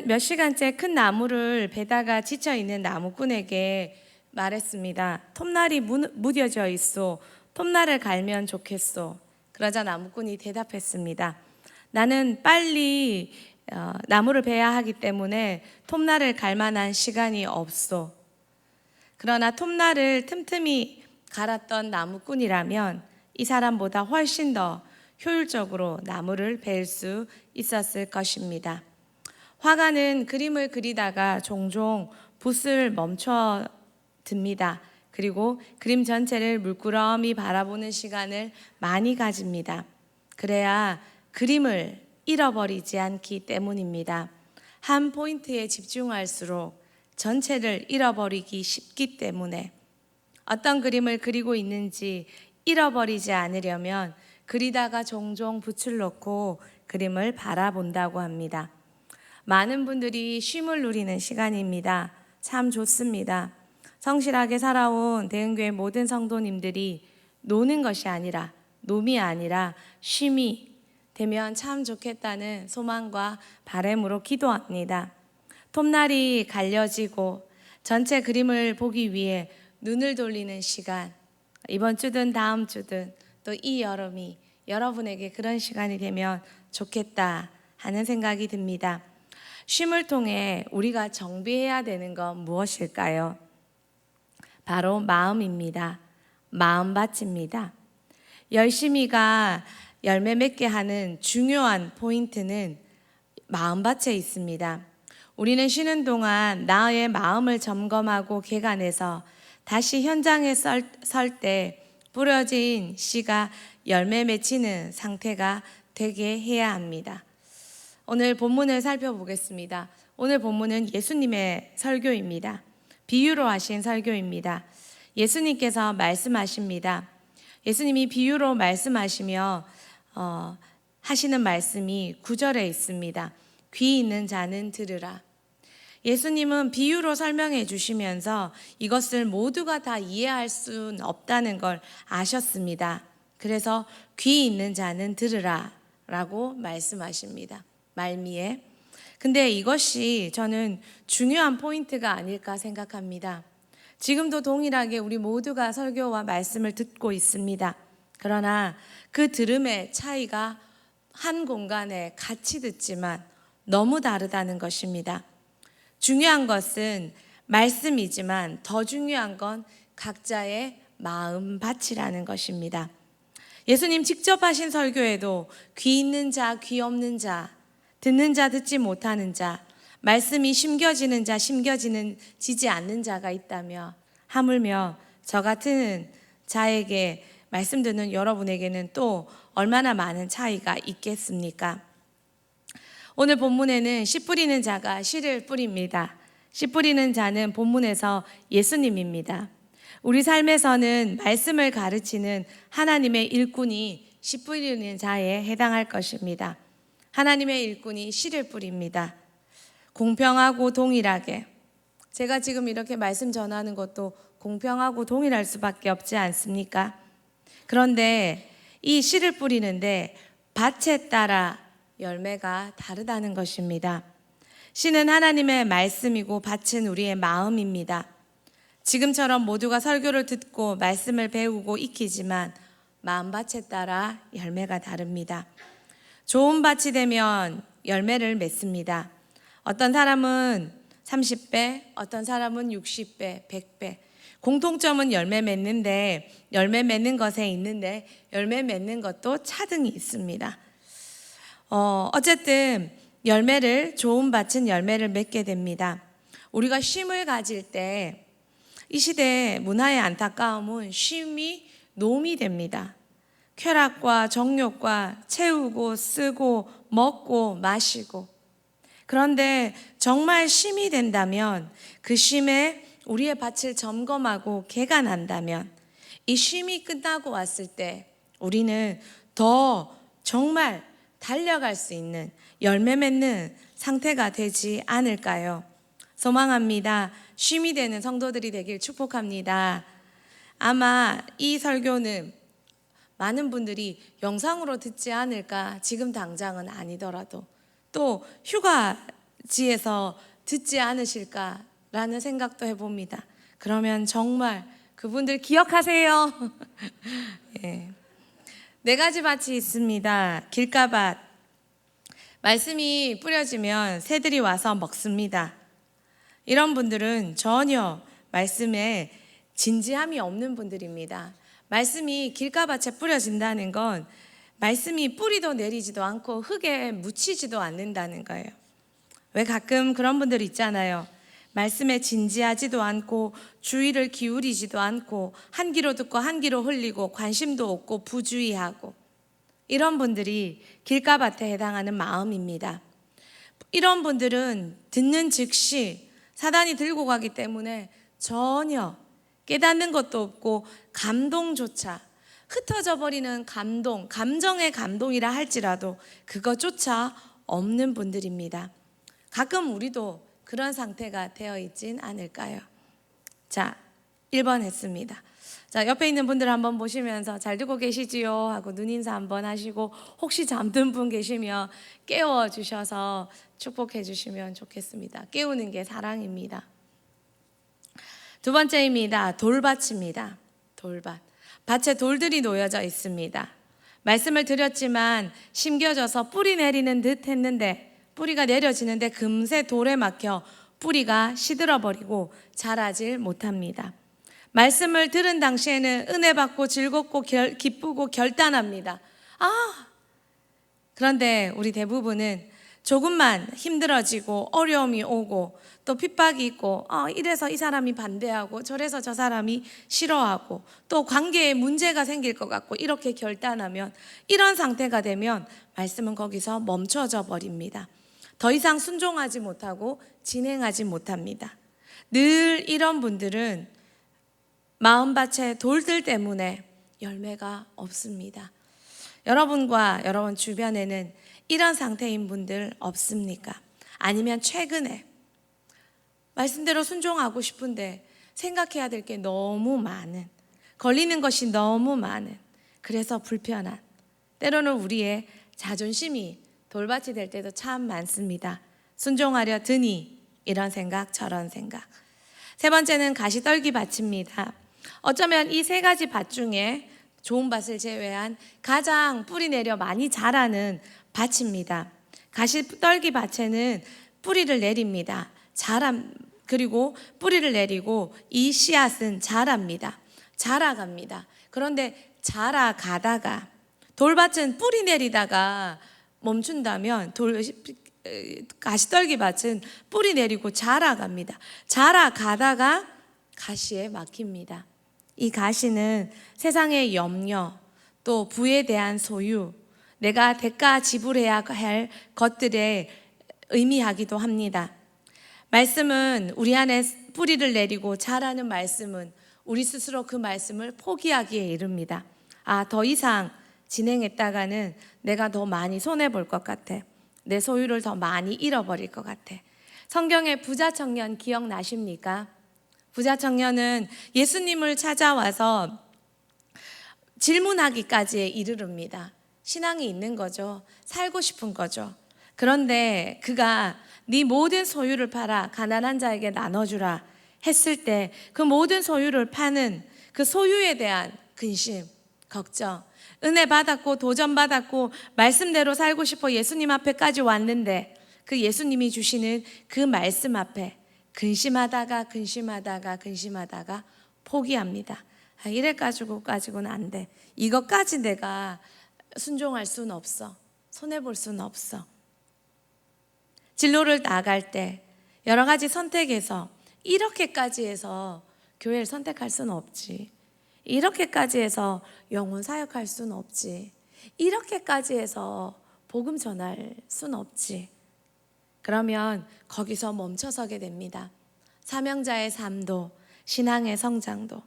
몇 시간째 큰 나무를 베다가 지쳐있는 나무꾼에게 말했습니다. 톱날이 무뎌져 있어. 톱날을 갈면 좋겠소. 그러자 나무꾼이 대답했습니다. 나는 빨리 나무를 베야 하기 때문에 톱날을 갈 만한 시간이 없소. 그러나 톱날을 틈틈이 갈았던 나무꾼이라면 이 사람보다 훨씬 더 효율적으로 나무를 벨 수 있었을 것입니다. 화가는 그림을 그리다가 종종 붓을 멈춰 듭니다. 그리고 그림 전체를 물끄러미 바라보는 시간을 많이 가집니다. 그래야 그림을 잃어버리지 않기 때문입니다. 한 포인트에 집중할수록 전체를 잃어버리기 쉽기 때문에 어떤 그림을 그리고 있는지 잃어버리지 않으려면 그리다가 종종 붓을 놓고 그림을 바라본다고 합니다. 많은 분들이 쉼을 누리는 시간입니다. 참 좋습니다. 성실하게 살아온 대흥교회 모든 성도님들이 노는 것이 아니라, 놈이 아니라 쉼이 되면 참 좋겠다는 소망과 바람으로 기도합니다. 톱날이 갈려지고 전체 그림을 보기 위해 눈을 돌리는 시간, 이번 주든 다음 주든 또 이 여름이 여러분에게 그런 시간이 되면 좋겠다 하는 생각이 듭니다. 쉼을 통해 우리가 정비해야 되는 건 무엇일까요? 바로 마음입니다. 마음밭입니다. 열심히가 열매 맺게 하는 중요한 포인트는 마음밭에 있습니다. 우리는 쉬는 동안 나의 마음을 점검하고 개간해서 다시 현장에 설 때 뿌려진 씨가 열매 맺히는 상태가 되게 해야 합니다. 오늘 본문을 살펴보겠습니다. 오늘 본문은 예수님의 설교입니다. 비유로 하신 설교입니다. 예수님께서 말씀하십니다. 예수님이 비유로 말씀하시며 하시는 말씀이 9절에 있습니다. 귀 있는 자는 들으라. 예수님은 비유로 설명해 주시면서 이것을 모두가 다 이해할 수는 없다는 걸 아셨습니다. 그래서 귀 있는 자는 들으라 라고 말씀하십니다. 말미에. 근데 이것이 저는 중요한 포인트가 아닐까 생각합니다. 지금도 동일하게 우리 모두가 설교와 말씀을 듣고 있습니다. 그러나 그 들음의 차이가 한 공간에 같이 듣지만 너무 다르다는 것입니다. 중요한 것은 말씀이지만 더 중요한 건 각자의 마음밭이라는 것입니다. 예수님 직접 하신 설교에도 귀 있는 자, 귀 없는 자, 듣는 자, 듣지 못하는 자, 말씀이 심겨지는 자, 심겨지지 않는 자가 있다며 하물며 저 같은 자에게 말씀 듣는 여러분에게는 또 얼마나 많은 차이가 있겠습니까? 오늘 본문에는 씨 뿌리는 자가 씨를 뿌립니다. 씨 뿌리는 자는 본문에서 예수님입니다. 우리 삶에서는 말씀을 가르치는 하나님의 일꾼이 씨 뿌리는 자에 해당할 것입니다. 하나님의 일꾼이 씨를 뿌립니다. 공평하고 동일하게, 제가 지금 이렇게 말씀 전하는 것도 공평하고 동일할 수밖에 없지 않습니까? 그런데 이 씨를 뿌리는데 밭에 따라 열매가 다르다는 것입니다. 씨는 하나님의 말씀이고 밭은 우리의 마음입니다. 지금처럼 모두가 설교를 듣고 말씀을 배우고 익히지만 마음밭에 따라 열매가 다릅니다. 좋은 밭이 되면 열매를 맺습니다. 어떤 사람은 30배, 어떤 사람은 60배, 100배. 공통점은 열매 맺는 것에 있는데 열매 맺는 것도 차등이 있습니다. 어쨌든 좋은 밭은 열매를 맺게 됩니다. 우리가 쉼을 가질 때 이 시대의 문화의 안타까움은 쉼이 노임이 됩니다. 쾌락과 정욕과 채우고 쓰고 먹고 마시고. 그런데 정말 쉼이 된다면 그 쉼에 우리의 밭을 점검하고 개간한다면 이 쉼이 끝나고 왔을 때 우리는 더 정말 달려갈 수 있는 열매 맺는 상태가 되지 않을까요? 소망합니다. 쉼이 되는 성도들이 되길 축복합니다. 아마 이 설교는 많은 분들이 영상으로 듣지 않을까, 지금 당장은 아니더라도 또 휴가 지에서 듣지 않으실까라는 생각도 해봅니다. 그러면 정말 그분들 기억하세요. 예. 4가지 밭이 있습니다. 길가밭. 말씀이 뿌려지면 새들이 와서 먹습니다. 이런 분들은 전혀 말씀에 진지함이 없는 분들입니다. 말씀이 길가밭에 뿌려진다는 건 말씀이 뿌리도 내리지도 않고 흙에 묻히지도 않는다는 거예요. 왜 가끔 그런 분들 있잖아요. 말씀에 진지하지도 않고 주의를 기울이지도 않고 한 귀로 듣고 한 귀로 흘리고 관심도 없고 부주의하고, 이런 분들이 길가밭에 해당하는 마음입니다. 이런 분들은 듣는 즉시 사단이 들고 가기 때문에 전혀 깨닫는 것도 없고 감동조차, 흩어져 버리는 감동, 감정의 감동이라 할지라도 그것조차 없는 분들입니다. 가끔 우리도 그런 상태가 되어 있진 않을까요? 자, 1번 했습니다. 자, 옆에 있는 분들 한번 보시면서 잘 듣고 계시지요? 하고 눈인사 한번 하시고, 혹시 잠든 분 계시면 깨워주셔서 축복해 주시면 좋겠습니다. 깨우는 게 사랑입니다. 2번째입니다. 돌밭입니다. 돌밭. 밭에 돌들이 놓여져 있습니다. 말씀을 드렸지만 심겨져서 뿌리 내리는 듯 했는데, 뿌리가 내려지는데 금세 돌에 막혀 뿌리가 시들어버리고 자라질 못합니다. 말씀을 들은 당시에는 은혜 받고 즐겁고 기쁘고 결단합니다. 그런데 우리 대부분은 조금만 힘들어지고 어려움이 오고 또 핍박이 있고, 이래서 이 사람이 반대하고 저래서 저 사람이 싫어하고 또 관계에 문제가 생길 것 같고, 이렇게 결단하면, 이런 상태가 되면 말씀은 거기서 멈춰져 버립니다. 더 이상 순종하지 못하고 진행하지 못합니다. 늘 이런 분들은 마음밭에 돌들 때문에 열매가 없습니다. 여러분과 여러분 주변에는 이런 상태인 분들 없습니까? 아니면 최근에 말씀대로 순종하고 싶은데 생각해야 될 게 너무 많은, 걸리는 것이 너무 많은, 그래서 불편한, 때로는 우리의 자존심이 돌밭이 될 때도 참 많습니다. 순종하려 드니 이런 생각 저런 생각. 3번째는 가시떨기 밭입니다. 어쩌면 이 3가지 밭 중에 좋은 밭을 제외한 가장 뿌리 내려 많이 자라는 밭입니다. 가시떨기 밭에는 뿌리를 내립니다. 그리고 뿌리를 내리고 이 씨앗은 자랍니다. 자라갑니다. 그런데 자라가다가, 돌밭은 뿌리 내리다가 멈춘다면 가시떨기 밭은 뿌리 내리고 자라갑니다. 자라가다가 가시에 막힙니다. 이 가시는 세상의 염려, 또 부에 대한 소유, 내가 대가 지불해야 할 것들에 의미하기도 합니다. 말씀은 우리 안에 뿌리를 내리고 자라는 말씀은 우리 스스로 그 말씀을 포기하기에 이릅니다. 더 이상 진행했다가는 내가 더 많이 손해볼 것 같아. 내 소유를 더 많이 잃어버릴 것 같아. 성경의 부자 청년 기억나십니까? 부자 청년은 예수님을 찾아와서 질문하기까지에 이르릅니다. 신앙이 있는 거죠. 살고 싶은 거죠. 그런데 그가 네 모든 소유를 팔아 가난한 자에게 나눠주라 했을 때 그 모든 소유를 파는 그 소유에 대한 근심, 걱정, 은혜 받았고 도전 받았고 말씀대로 살고 싶어 예수님 앞에까지 왔는데 그 예수님이 주시는 그 말씀 앞에 근심하다가 포기합니다. 이래가지고는 안 돼. 이것까지 내가 순종할 수는 없어. 손해볼 수는 없어. 진로를 나갈 때 여러 가지 선택에서 이렇게까지 해서 교회를 선택할 수는 없지. 이렇게까지 해서 영혼 사역할 수는 없지. 이렇게까지 해서 복음 전할 수는 없지. 그러면 거기서 멈춰서게 됩니다. 사명자의 삶도, 신앙의 성장도.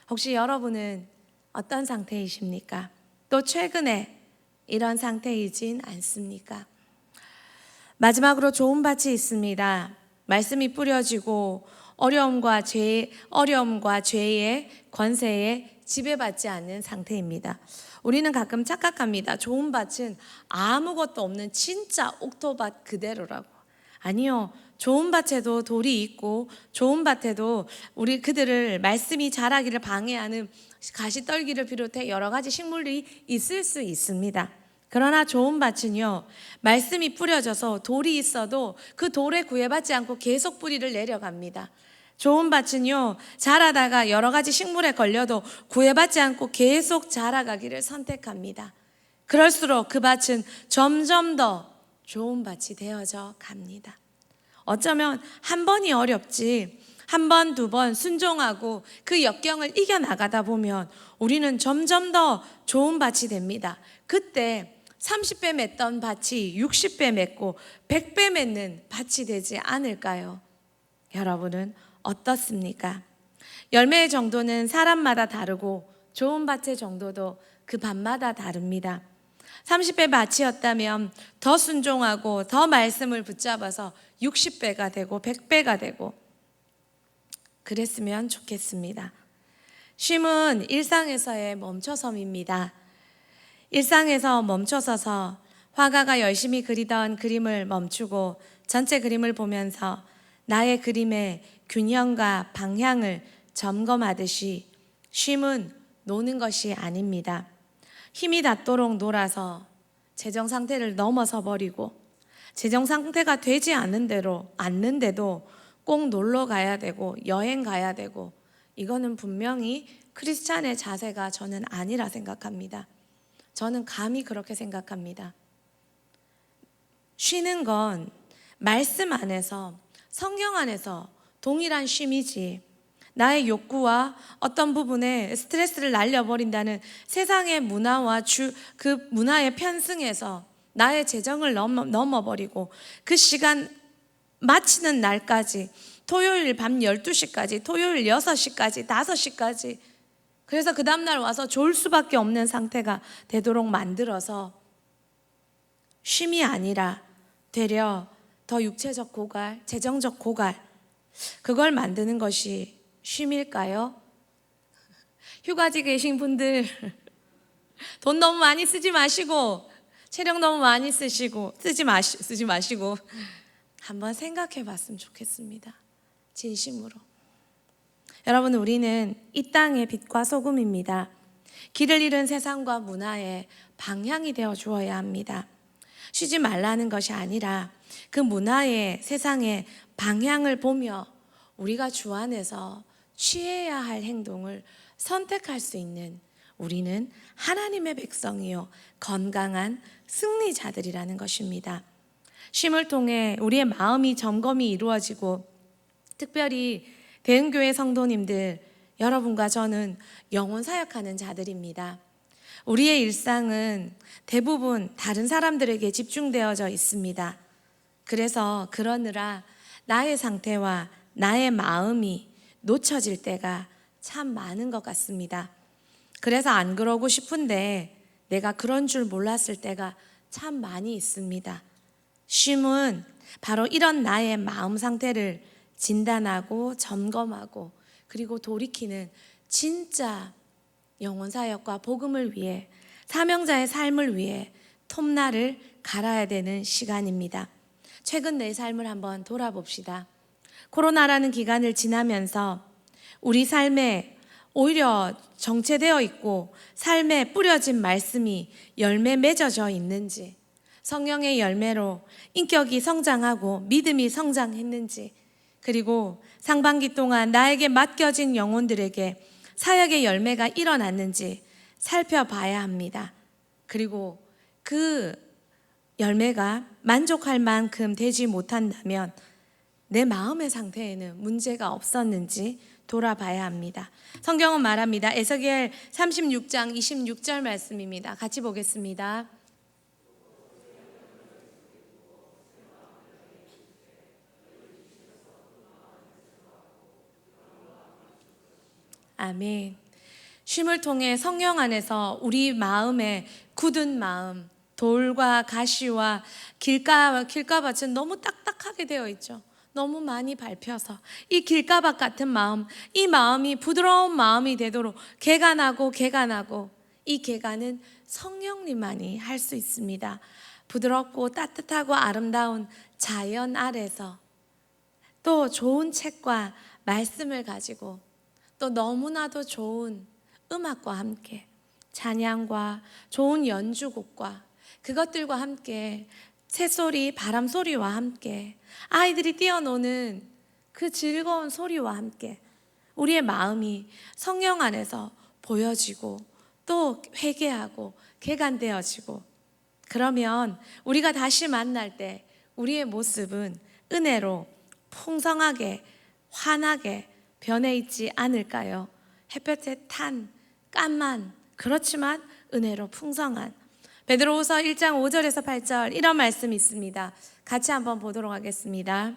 혹시 여러분은 어떤 상태이십니까? 또 최근에 이런 상태이진 않습니까? 마지막으로 좋은 밭이 있습니다. 말씀이 뿌려지고 어려움과 죄의 권세에 지배받지 않는 상태입니다. 우리는 가끔 착각합니다. 좋은 밭은 아무것도 없는 진짜 옥토밭 그대로라고. 아니요. 좋은 밭에도 돌이 있고 좋은 밭에도 우리 그들을 말씀이 자라기를 방해하는 가시떨기를 비롯해 여러 가지 식물이 있을 수 있습니다. 그러나 좋은 밭은요, 말씀이 뿌려져서 돌이 있어도 그 돌에 구애받지 않고 계속 뿌리를 내려갑니다. 좋은 밭은요, 자라다가 여러 가지 식물에 걸려도 구애받지 않고 계속 자라가기를 선택합니다. 그럴수록 그 밭은 점점 더 좋은 밭이 되어져 갑니다. 어쩌면 한 번이 어렵지, 한 번, 두 번 순종하고 그 역경을 이겨나가다 보면 우리는 점점 더 좋은 밭이 됩니다. 그때 30배 맺던 밭이 60배 맺고 100배 맺는 밭이 되지 않을까요? 여러분은 어떻습니까? 열매의 정도는 사람마다 다르고 좋은 밭의 정도도 그 밭마다 다릅니다. 30배 밭이었다면 더 순종하고 더 말씀을 붙잡아서 60배가 되고 100배가 되고 그랬으면 좋겠습니다. 쉼은 일상에서의 멈춰섬입니다. 일상에서 멈춰서서 화가가 열심히 그리던 그림을 멈추고 전체 그림을 보면서 나의 그림의 균형과 방향을 점검하듯이 쉼은 노는 것이 아닙니다. 힘이 닿도록 놀아서 재정 상태를 넘어서 버리고 재정 상태가 되지 않는데도 꼭 놀러 가야 되고 여행 가야 되고 이거는 분명히 크리스찬의 자세가 저는 아니라 생각합니다. 저는 감히 그렇게 생각합니다. 쉬는 건 말씀 안에서 성경 안에서 동일한 쉼이지 나의 욕구와 어떤 부분에 스트레스를 날려버린다는 세상의 문화와 그 문화에 편승해서 나의 재정을 넘어버리고 그 시간 마치는 날까지 토요일 밤 12시까지 토요일 6시까지 5시까지 그래서 그 다음날 와서 졸 수밖에 없는 상태가 되도록 만들어서 쉼이 아니라 되려 더 육체적 고갈, 재정적 고갈 그걸 만드는 것이 쉼일까요? 휴가지 계신 분들 돈 너무 많이 쓰지 마시고 체력 너무 많이 쓰지 마시고 한번 생각해 봤으면 좋겠습니다. 진심으로. 여러분, 우리는 이 땅의 빛과 소금입니다. 길을 잃은 세상과 문화의 방향이 되어 주어야 합니다. 쉬지 말라는 것이 아니라 그 문화의 세상의 방향을 보며 우리가 주 안에서 취해야 할 행동을 선택할 수 있는 우리는 하나님의 백성이요 건강한 승리자들이라는 것입니다. 쉼을 통해 우리의 마음이 점검이 이루어지고 특별히 대흥교회 성도님들 여러분과 저는 영혼 사역하는 자들입니다. 우리의 일상은 대부분 다른 사람들에게 집중되어져 있습니다. 그래서 그러느라 나의 상태와 나의 마음이 놓쳐질 때가 참 많은 것 같습니다. 그래서 안 그러고 싶은데 내가 그런 줄 몰랐을 때가 참 많이 있습니다. 쉼은 바로 이런 나의 마음 상태를 진단하고 점검하고 그리고 돌이키는 진짜 영혼 사역과 복음을 위해 사명자의 삶을 위해 톱날을 갈아야 되는 시간입니다. 최근 내 삶을 한번 돌아봅시다. 코로나라는 기간을 지나면서 우리 삶에 오히려 정체되어 있고 삶에 뿌려진 말씀이 열매 맺어져 있는지 성령의 열매로 인격이 성장하고 믿음이 성장했는지 그리고 상반기 동안 나에게 맡겨진 영혼들에게 사역의 열매가 일어났는지 살펴봐야 합니다. 그리고 그 열매가 만족할 만큼 되지 못한다면 내 마음의 상태에는 문제가 없었는지 돌아봐야 합니다. 성경은 말합니다. 에스겔 36장 26절 말씀입니다. 같이 보겠습니다. 아멘. 쉼을 통해 성령 안에서 우리 마음의 굳은 마음, 돌과 가시와 길가밭은 너무 딱딱하게 되어 있죠. 너무 많이 밟혀서 이 길가밭 같은 마음, 이 마음이 부드러운 마음이 되도록 개간하고 이 개간은 성령님만이 할 수 있습니다. 부드럽고 따뜻하고 아름다운 자연 아래서 또 좋은 책과 말씀을 가지고 또 너무나도 좋은 음악과 함께 찬양과 좋은 연주곡과 그것들과 함께 새소리, 바람소리와 함께 아이들이 뛰어노는 그 즐거운 소리와 함께 우리의 마음이 성령 안에서 보여지고 또 회개하고 개간되어지고, 그러면 우리가 다시 만날 때 우리의 모습은 은혜로 풍성하게 환하게 변해 있지 않을까요? 햇볕에 탄 까만, 그렇지만 은혜로 풍성한 베드로후서 1장 5절에서 8절 이런 말씀이 있습니다. 같이 한번 보도록 하겠습니다.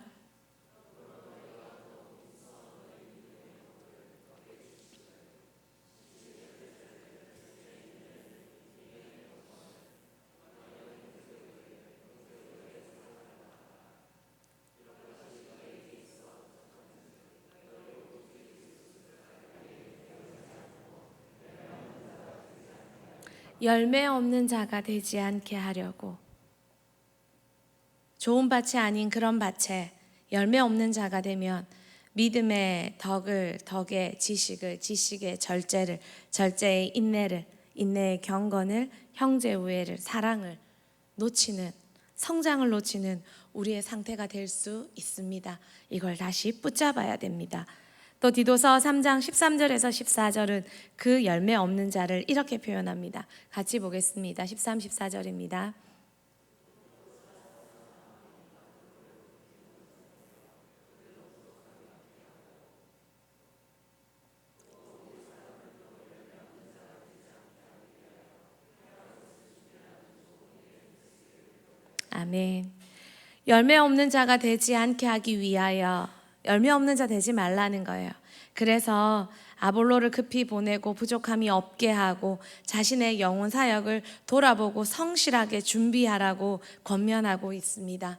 열매 없는 자가 되지 않게 하려고, 좋은 밭이 아닌 그런 밭에 열매 없는 자가 되면 믿음의 덕의 지식을, 지식의 절제를, 절제의 인내를, 인내의 경건을, 형제 우애를, 사랑을 놓치는, 성장을 놓치는 우리의 상태가 될 수 있습니다. 이걸 다시 붙잡아야 됩니다. 또 디도서 3장 13절에서 14절은 그 열매 없는 자를 이렇게 표현합니다. 같이 보겠습니다. 13, 14절입니다. 아멘. 열매 없는 자가 되지 않게 하기 위하여 열매 없는 자 되지 말라는 거예요. 그래서 아볼로를 급히 보내고 부족함이 없게 하고 자신의 영혼 사역을 돌아보고 성실하게 준비하라고 권면하고 있습니다.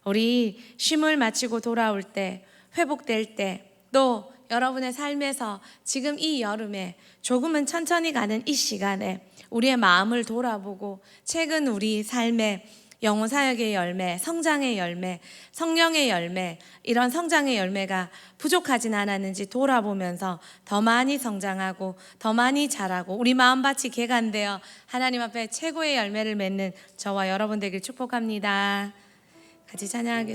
우리 쉼을 마치고 돌아올 때, 회복될 때, 또 여러분의 삶에서 지금 이 여름에 조금은 천천히 가는 이 시간에 우리의 마음을 돌아보고 최근 우리 삶에 영혼 사역의 열매, 성장의 열매, 성령의 열매, 이런 성장의 열매가 부족하진 않았는지 돌아보면서 더 많이 성장하고 더 많이 자라고 우리 마음밭이 개간되어 하나님 앞에 최고의 열매를 맺는 저와 여러분 되길 축복합니다. 같이 찬양하겠습니다.